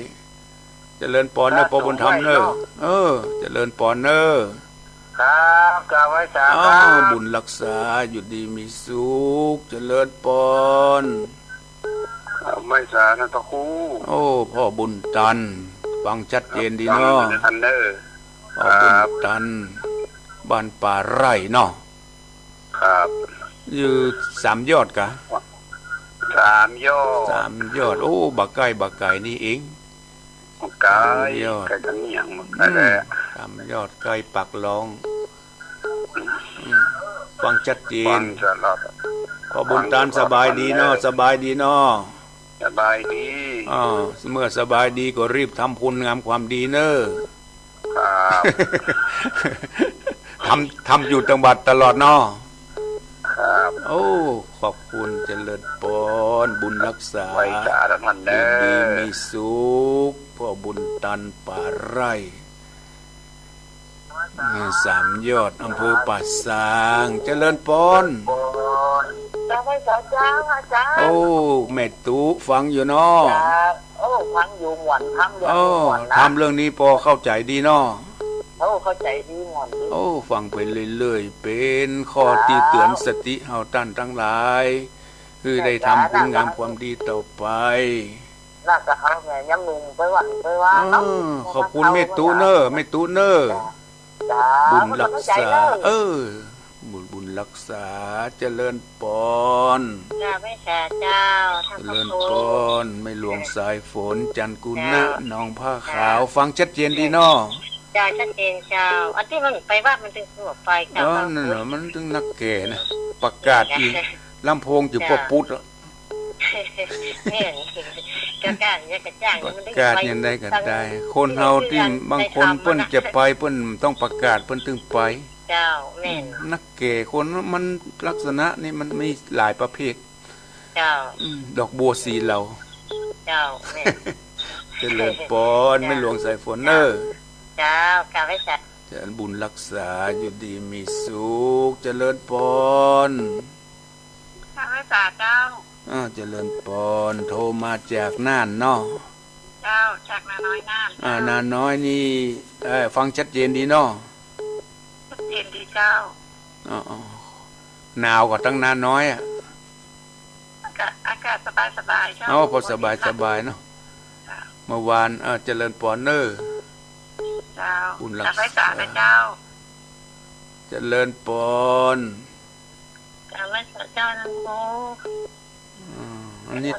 เจริญปอนเนอพอบุญธรรมเนอเจริญปอนเนอครับกล่าวไว้สาบุญรักษาอยู่ดีมีสุขเจริญปอนไม่สานะตะคูพ่อบุญตันฟังชัดเจนดีเนาะพ่อบุญตันบ้านป่าไร่เนาะครับอยู่3 ยอดกะ3 ยอดบักไก่นี่เองไก่กันเนี่ย3 ยอดไก่ปักลองฟังชัดเจนพอบุญตานสบายดีเนาะสบายดีเนาะสบายดีเมื่อสบายดีก็รีบทำคุณงามความดีเนอะทำอยู่จังหวัดตลอดเนาะขอบคุณเจริญปอนบุญรักษาดีมีสุขพ่อบุญตันป่าไร่3 ยอดอำเภอป่าซางเจริญปอนแม่ตู้ฟังอยู่เนาะฟังอยู่หมวนทำเรื่องนี้พอเข้าใจดีเนาะเข้าใจดีหมดฟังไปเรื่อยๆเป็นข้อที่เตือนสติเฮาท่านทั้งหลายคือได้ทำคุณงามความดีต่อไปน่าจะเอาไงย้ำนุ่มไปว่าขอบคุณแม่ตู้เนอบุญรักษาบุญรักษาเจริญปอนไม่แช่เจ้าเจริญปอนไม่หลวงสายฝนจันกุณะน้องผ้าขาวฟังชัดเจนดีเนาะชัดเจนเจ้าอันที่มันไปว่ามันถึงสงบไฟเจ้านั่นเหรอมันถึงนักแก่นะประกาศอีกลำโพงอยู่พอปุ๊ดเนี่ยประกาศยังได้กันได้คนเฮาที่บางคนเพิ่นจะไปเพิ่นต้องประกาศเพิ่นถึงไปเจ้าแม่นนักแก่คนมันลักษณะนี่มันมีหลายประเภทเจ้าดอกบัวสีเหลาเจ้าแม่นเจริญปอนไม่หลวงสายฝนเนอเจ้ากล่าวไว้สัตว์เจริญบุญรักษาอยู่ดีมีสุขเจริญปอนกล่าวไว้สัตว์เจ้าเจริญปอนโทรมาจากน่านเนาะเจ้าจากนาน้อยน่านนาน้อยนี่ฟังชัดเจนดีเนาะชัดเจนดีเจ้าหนาวกว่าตั้งนาน้อยอากาศสบายเจ้าพอสบายเนาะเมื่อวานเจริญปอนเนอร์เจ้าบุญรักษาเจ้าเจริญปอนกล่าวไว้สัตว์เจ้านังโมอันนี้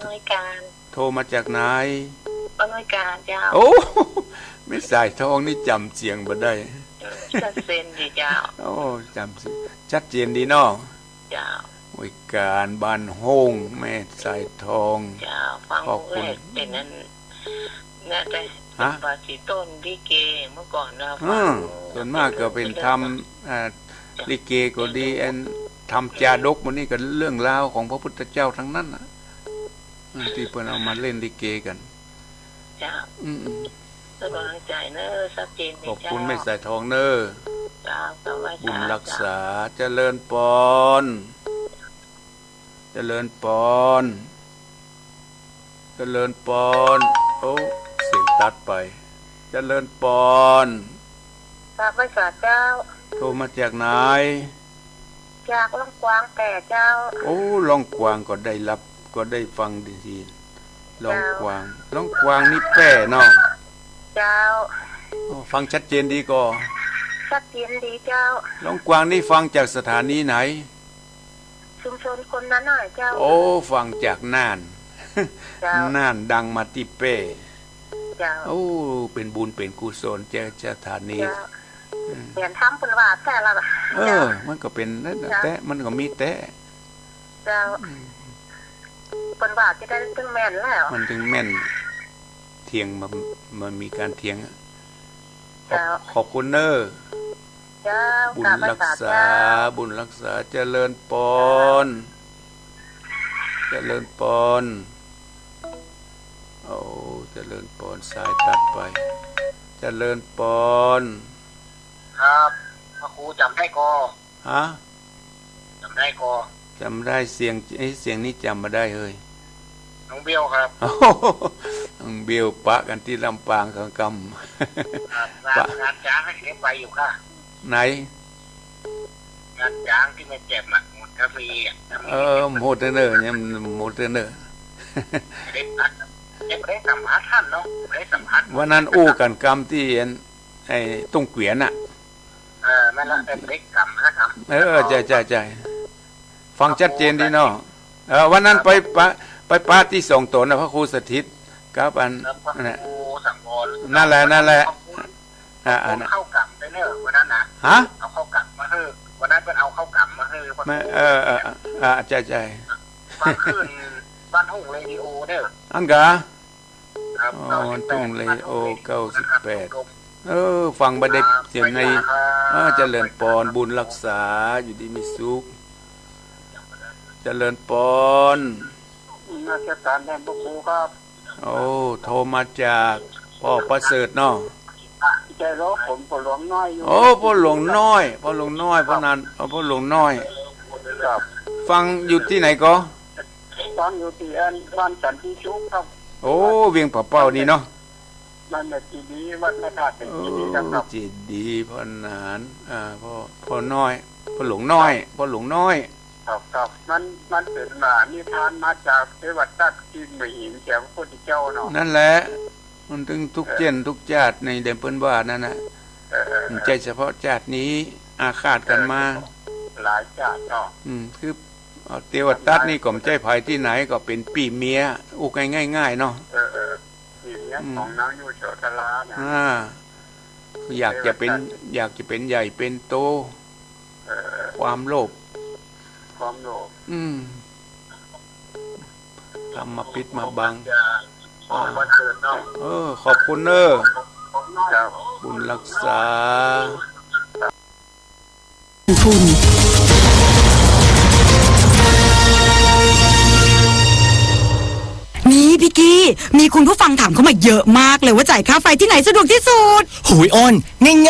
โทรมาจากไหนอำนวยการเจ้าไม่สายทองนี่จำเสียงบ่ได้ชัดเจนดีเจ้าจำชัดเจนดีเนาะเจ้าอำนวยการบ้านโฮงแม่สายทองเจ้าฟังแรกเป็นนั้นน่าจะบาสีต้นลิเกเมื่อก่อนนะส่วนมากก็เป็นทำลิเกก็ดีทำจาดกมันนี่ก็เรื่องราวของพระพุทธเจ้าทั้งนั้นนะที่เพิ่นเอามาเล่นลิเกกันจ้าสบายใจเนอะชัดเจนขอบคุณไม่ใส่ทองเนอะจ้าบุญรักษาเจริญปอน ริญปอนเจริญปอนโอ้เสียงตัดไปเจริญปอน ทราบไว้สาเจ้า โทรมาจากไหน จากล่องกวางแต่เจ้า โอ้ลองกวางก็ได้รับก็ได้ฟังดีๆลองกวางนี่แป้เนาะ เจ้า โอ้ฟังชัดเจนดีก็ ชัดเจนดีเจ้า ลองกวางนี่ฟังจากสถานีไหน ชุมชนคนนั้นหน่อยเจ้า โอ้ฟังจากน่าน เจ้า น่านดังมาที่เป้ เจ้า โอ้เป็นบุญเป็นกุศลแจ้สถานี เจ้าเรียนทำเป็นว่าแต่ละ มันก็เป็นนั่นแต่มันก็มีแต่ เจ้าเป็นว่าจะได้ตึงแม่นแล้ว มันถึงแม่นเทียงมันมีการเทียงขอบคุณเนอ เจ้า บุญ กราบ รัก ษา ษา เจ้า บุญรักษาเจริญปอนเจริญปอนโอ้เจริญปอนสายตัดไปเจริญปอน ครับพระครูจำได้กอ ฮะ จำได้กอ จำได้เสียงเสียงนี้จำมาได้เฮ้ย น้องเบี้ยวครับ โอ้โหต้องเบี้ยวปะกันที่ลำปางกำก ครับงานจ้างให้เลี้ยงไปอยู่ค่ะ ำไหน งานจ้างที่ไม่เจ็บอ่ะหมดกาแฟอ่ะ โมเตอร์เนอร์เนี่ยโมเตอร์เนอร์ ได้สัมภาษณ์ท่านเนาะได้สัมภาษณ์ วันนั้นอู้กันกรรมที่ไอ้ตุ้งเกวียนอ่ะ นั่นแหละเป็นเด็กกรรมนะครับ ใจฟังชัดเจนดีเนาะวันนั้นไปปาที่ส่งตนนะพระครูสถิตครับอัน แล้วพระ นั่นแหละ ครูสั่งวอน นั่นแหละผมเข้ากรรมไปเนอะวันนั้นนะ ฮะ เอาเข้ากรรมมาเฮ้วันนั้นเป็นเอาเข้ากรรมมาเฮ้ ไม่ใจ ฟังขึ้นบ้านทุ่งเรดิโอเด้อ อันกะ ครับ ทุ่งเรดิโอ98ฟังบัดเด็เสียงในเจริญปอนบุญรักษาอยู่ดีมีสุขเจริญปอน ราชการแทนพระครูครับ โอ้โทรมาจากพ่อประเสริฐเนาะ ใจร้อผมปวดหลวงน้อยอยู่ โอ้พ่อหลวงน้อยพ่อหลวงน้อยพ่อนั้นพ่อหลวงน้อย ครับ ฟังอยู่ที่ไหนก็ ตอนอยู่ที่บ้านสันติชุกครับ โอ้เวียงป่าเป้านี่เนาะ มันเป็นจีดีวัดพระธาตุเป็น โอ้ จีดีครับ จิตดีพ่อนานพ่อน้อยพ่อหลวงน้อยพ่อหลวงน้อย ครับมันเป็นนิทานมาจากเทวทัตที่มหินแก่พระพุทธเจ้าเนาะ นั่นแหละมันถึงทุกเจนทุกชาติในเดิมเปิ้นว่านั่นน่ะมันใจเฉพาะชาตินี้อาฆาตกันมา หลายชาติเนาะ คือเทวทัตนี่ก็ไม่ใช่ภัยที่ไหนก็เป็นปีเมียอุกง่ายๆเนาะ ทีนี้ของนางยูโชตลาเนี่ย อยากจะเป็นใหญ่เป็นโตความโลภ ความโลภ ทำมาปิดมาบัง วันเกิดเนาะ ขอบคุณเนอะ ครับ บุญรักษา คุณ นี่พี่กี้มีคุณผู้ฟังถามเข้ามาเยอะมากเลยว่าจ่ายค่าไฟที่ไหนสะดวกที่สุด หูยอ้น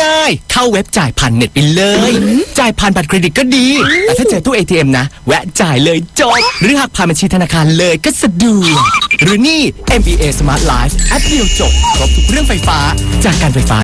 ง่ายๆ เข้าเว็บจ่ายผ่านเน็ตไปเลย จ่ายผ่านบัตรเครดิตก็ดี แต่ถ้าเจอตู้ ATM นะ แวะจ่ายเลยจบ หรือหากผ่านบัญชีธนาคารเลยก็สะดวก หรือนี่ MBA Smart Life แอปเดียวจบ ครบทุกเรื่องไฟฟ้าจากการไฟฟ้า